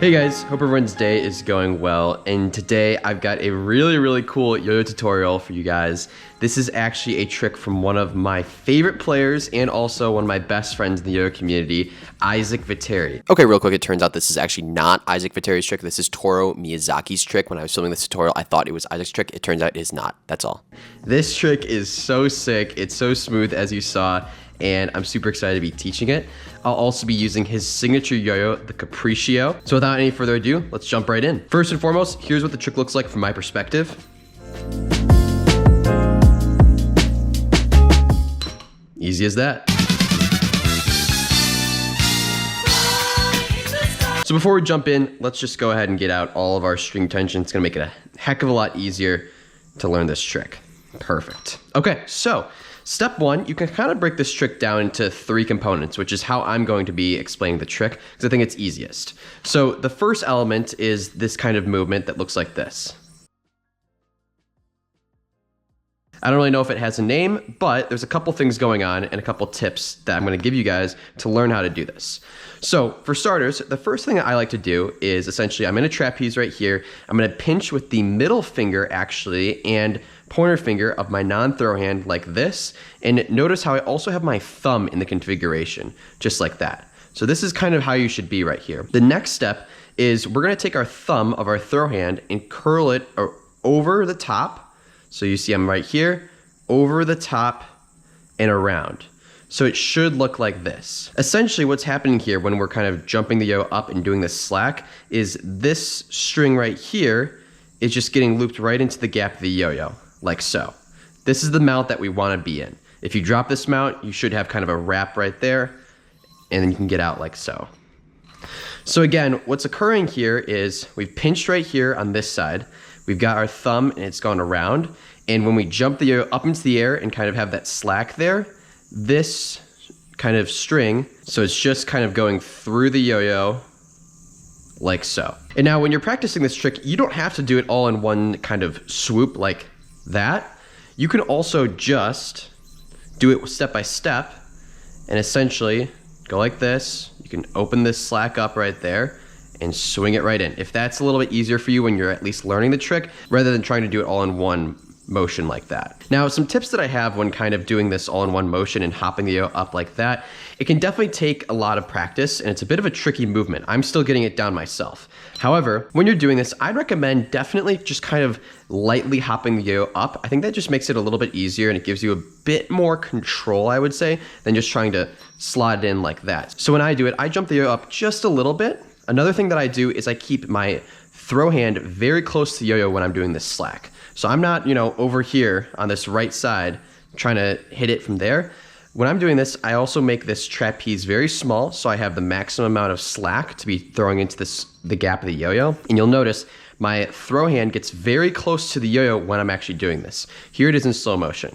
Hey guys, hope everyone's day is going well, and today I've got a really cool yo-yo tutorial for you guys. This is actually a trick from one of my favorite players and also one of my best friends in the yo-yo community, Isaac Viteri. Okay, real quick, it turns out this is actually not Isaac Viteri's trick. This is Toru Miyazaki's trick. When I was filming this tutorial, I thought it was Isaac's trick. It turns out it is not. That's all. This trick is so sick, it's so smooth as you saw, and I'm super excited to be teaching it. I'll also be using his signature yo-yo, the Capriccio. So without any further ado, let's jump right in. First and foremost, here's what the trick looks like from my perspective. Easy as that. So before we jump in, let's just go ahead and get out all of our string tension. It's gonna make it a heck of a lot easier to learn this trick. Perfect. Okay, so step one, you can kind of break this trick down into 3 components, which is how I'm going to be explaining the trick, because I think it's easiest. So the first element is this kind of movement that looks like this. I don't really know if it has a name, but there's a couple things going on and a couple tips that I'm going to give you guys to learn how to do this. So for starters, the first thing that I like to do is essentially I'm in a trapeze right here. I'm going to pinch with the middle finger actually and pointer finger of my non-throw hand like this. And notice how I also have my thumb in the configuration, just like that. So this is kind of how you should be right here. The next step is we're going to take our thumb of our throw hand and curl it over the top. So you see I'm right here, over the top and around. So it should look like this. Essentially what's happening here when we're kind of jumping the yo up and doing this slack is this string right here is just getting looped right into the gap of the yo-yo, like so. This is the mount that we want to be in. If you drop this mount, you should have kind of a wrap right there, and then you can get out like so. So again, what's occurring here is we've pinched right here on this side. We've got our thumb and it's gone around. And when we jump the yo-yo up into the air and kind of have that slack there, this kind of string, so it's just kind of going through the yo-yo like so. And now when you're practicing this trick, you don't have to do it all in one kind of swoop like that. You can also just do it step by step and essentially go like this. You can open this slack up right there and swing it right in. If that's a little bit easier for you when you're at least learning the trick, rather than trying to do it all in one motion like that. Now, some tips that I have when kind of doing this all in one motion and hopping the yo up like that, it can definitely take a lot of practice and it's a bit of a tricky movement. I'm still getting it down myself. However, when you're doing this, I'd recommend definitely just kind of lightly hopping the yo up. I think that just makes it a little bit easier and it gives you a bit more control, I would say, than just trying to slide it in like that. So when I do it, I jump the yo up just a little bit. Another thing that I do is I keep my throw hand very close to the yo-yo when I'm doing this slack. So I'm not, over here on this right side trying to hit it from there. When I'm doing this, I also make this trapeze very small so I have the maximum amount of slack to be throwing into the gap of the yo-yo. And you'll notice my throw hand gets very close to the yo-yo when I'm actually doing this. Here it is in slow motion.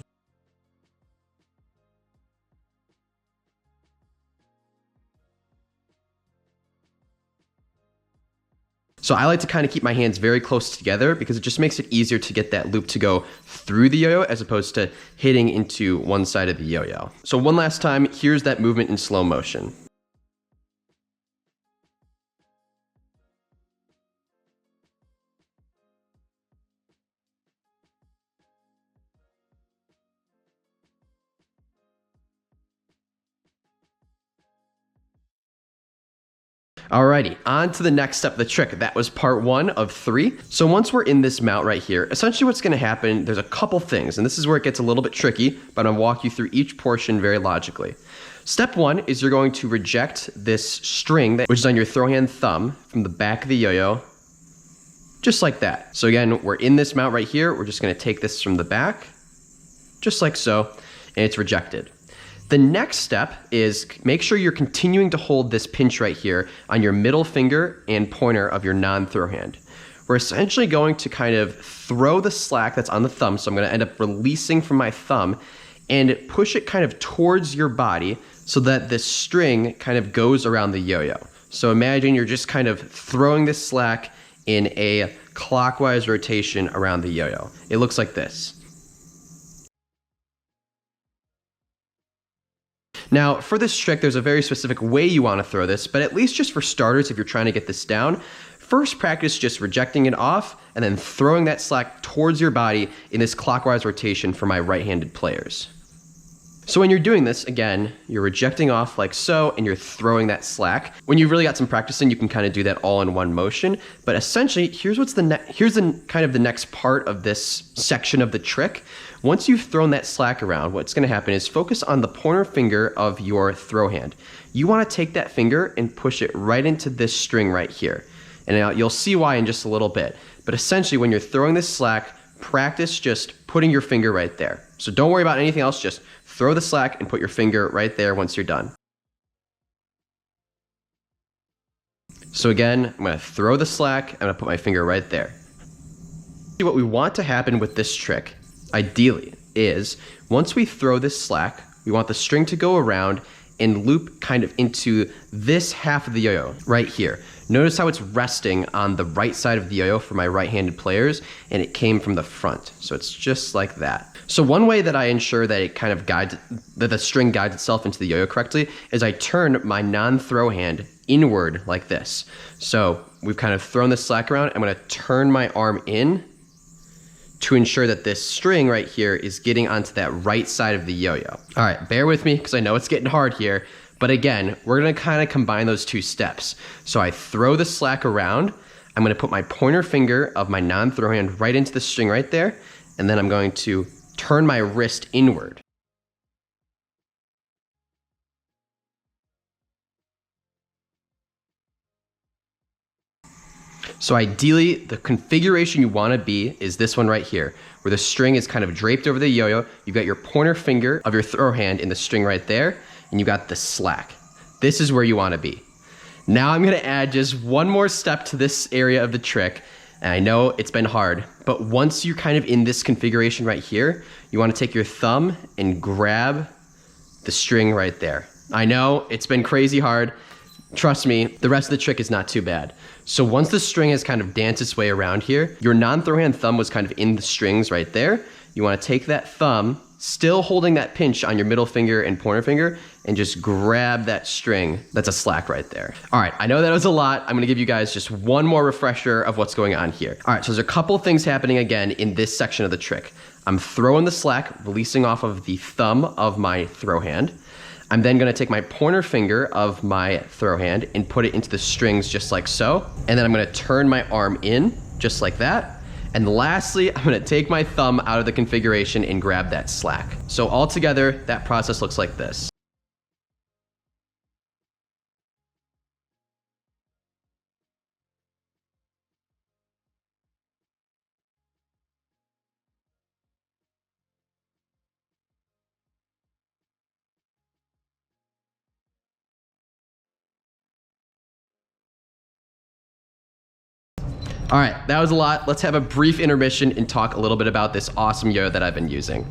So I like to kind of keep my hands very close together because it just makes it easier to get that loop to go through the yo-yo as opposed to hitting into one side of the yo-yo. So one last time, here's that movement in slow motion. Alrighty, on to the next step of the trick. That was part 1 of 3. So once we're in this mount right here, essentially what's going to happen, there's a couple things, and this is where it gets a little bit tricky, but I'm going to walk you through each portion very logically. Step 1 is you're going to reject this string, which is on your throw hand thumb, from the back of the yo-yo, just like that. So again, we're in this mount right here. We're just going to take this from the back, just like so, and it's rejected. The next step is make sure you're continuing to hold this pinch right here on your middle finger and pointer of your non-throw hand. We're essentially going to kind of throw the slack that's on the thumb, so I'm going to end up releasing from my thumb and push it kind of towards your body so that this string kind of goes around the yo-yo. So imagine you're just kind of throwing this slack in a clockwise rotation around the yo-yo. It looks like this. Now, for this trick, there's a very specific way you want to throw this, but at least just for starters, if you're trying to get this down, first practice just rejecting it off and then throwing that slack towards your body in this clockwise rotation for my right-handed players. So when you're doing this, again, you're rejecting off like so, and you're throwing that slack. When you've really got some practice in, you can kind of do that all in one motion. But essentially, here's the kind of the next part of this section of the trick. Once you've thrown that slack around, what's going to happen is focus on the pointer finger of your throw hand. You want to take that finger and push it right into this string right here. And now you'll see why in just a little bit. But essentially, when you're throwing this slack, practice just putting your finger right there. So don't worry about anything else, just throw the slack and put your finger right there once you're done. So again, I'm going to throw the slack, I'm going to put my finger right there. What we want to happen with this trick, ideally, is once we throw this slack, we want the string to go around and loop kind of into this half of the yo-yo right here. Notice how it's resting on the right side of the yo-yo for my right-handed players, and it came from the front. So it's just like that. So one way that I ensure that it kind of guides, that the string guides itself into the yo-yo correctly, is I turn my non-throw hand inward like this. So we've kind of thrown the slack around. I'm gonna turn my arm in to ensure that this string right here is getting onto that right side of the yo-yo. All right, bear with me because I know it's getting hard here, but again, we're gonna kind of combine those two steps. So I throw the slack around, I'm gonna put my pointer finger of my non-throw hand right into the string right there, and then I'm going to turn my wrist inward. So ideally, the configuration you want to be is this one right here, where the string is kind of draped over the yo-yo. You've got your pointer finger of your throw hand in the string right there, and you got the slack. This is where you want to be. Now I'm going to add just one more step to this area of the trick, and I know it's been hard, but once you're kind of in this configuration right here, you want to take your thumb and grab the string right there. I know it's been crazy hard. Trust me, the rest of the trick is not too bad. So once the string has kind of danced its way around here, your non-throw hand thumb was kind of in the strings right there. You want to take that thumb, still holding that pinch on your middle finger and pointer finger, and just grab that string. That's a slack right there. All right, I know that was a lot. I'm gonna give you guys just one more refresher of what's going on here. All right, so there's a couple things happening again in this section of the trick. I'm throwing the slack, releasing off of the thumb of my throw hand. I'm then gonna take my pointer finger of my throw hand and put it into the strings just like so. And then I'm gonna turn my arm in just like that. And lastly, I'm gonna take my thumb out of the configuration and grab that slack. So altogether, that process looks like this. All right, that was a lot. Let's have a brief intermission and talk a little bit about this awesome yo-yo that I've been using.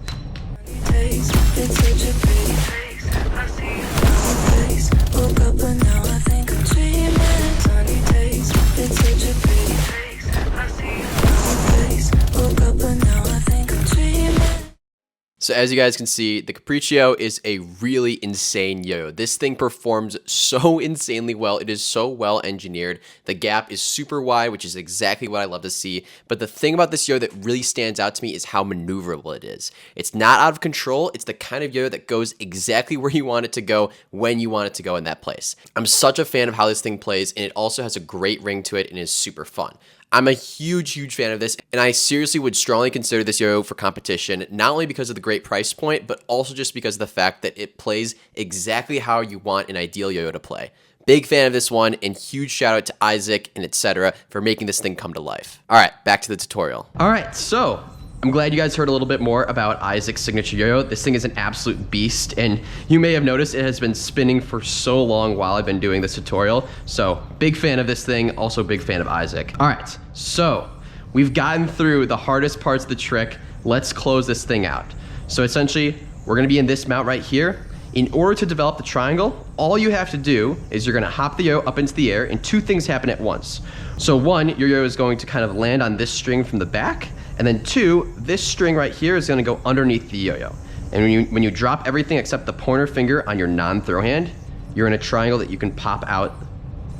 So as you guys can see, the Capriccio is a really insane yo-yo. This thing performs so insanely well. It is so well engineered. The gap is super wide, which is exactly what I love to see. But the thing about this yo-yo that really stands out to me is how maneuverable it is. It's not out of control. It's the kind of yo-yo that goes exactly where you want it to go, when you want it to go in that place. I'm such a fan of how this thing plays, and it also has a great ring to it and is super fun. I'm a huge fan of this, and I seriously would strongly consider this yo-yo for competition, not only because of the great price point, but also just because of the fact that it plays exactly how you want an ideal yo-yo to play. Big fan of this one, and huge shout out to Isaac and etc. for making this thing come to life. All right, back to the tutorial. All right, so I'm glad you guys heard a little bit more about Isaac's signature yo-yo. This thing is an absolute beast, and you may have noticed it has been spinning for so long while I've been doing this tutorial. So big fan of this thing, also big fan of Isaac. All right, so we've gotten through the hardest parts of the trick. Let's close this thing out. So essentially, we're gonna be in this mount right here. In order to develop the triangle, all you have to do is you're gonna hop the yo-yo up into the air, and two things happen at once. So one, your yo-yo is going to kind of land on this string from the back, and then two, this string right here is gonna go underneath the yo-yo. And when you drop everything except the pointer finger on your non-throw hand, you're in a triangle that you can pop out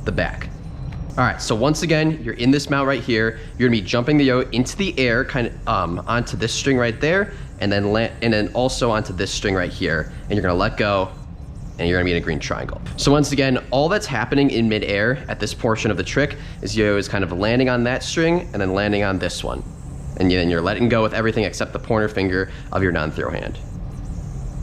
the back. All right, so once again, you're in this mount right here. You're gonna be jumping the yo into the air, kind of onto this string right there, and then also onto this string right here. And you're gonna let go, and you're gonna be in a green triangle. So once again, all that's happening in midair at this portion of the trick is yo is kind of landing on that string and then landing on this one. And then you're letting go with everything except the pointer finger of your non-throw hand.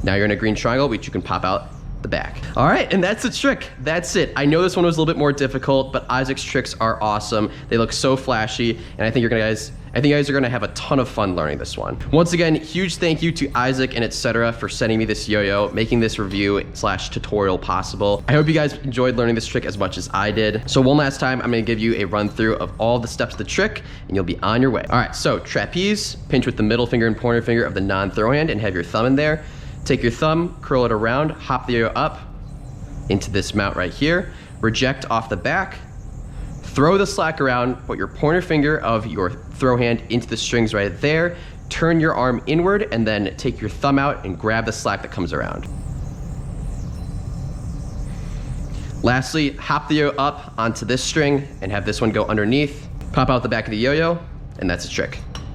Now you're in a green triangle, which you can pop out the back. All right, and that's the trick. That's it. I know this one was a little bit more difficult, but Isaac's tricks are awesome. They look so flashy, and I think you guys are gonna have a ton of fun learning this one. Once again, huge thank you to Isaac and Xtra for sending me this yo-yo, making this review / tutorial possible. I hope you guys enjoyed learning this trick as much as I did. So one last time, I'm gonna give you a run through of all the steps of the trick, and you'll be on your way. All right, so trapeze, pinch with the middle finger and pointer finger of the non-throw hand and have your thumb in there. Take your thumb, curl it around, hop the yo-yo up into this mount right here, reject off the back, throw the slack around, put your pointer finger of your throw hand into the strings right there, turn your arm inward, and then take your thumb out and grab the slack that comes around. Lastly, hop the yo-yo up onto this string and have this one go underneath, pop out the back of the yo-yo, and that's a trick.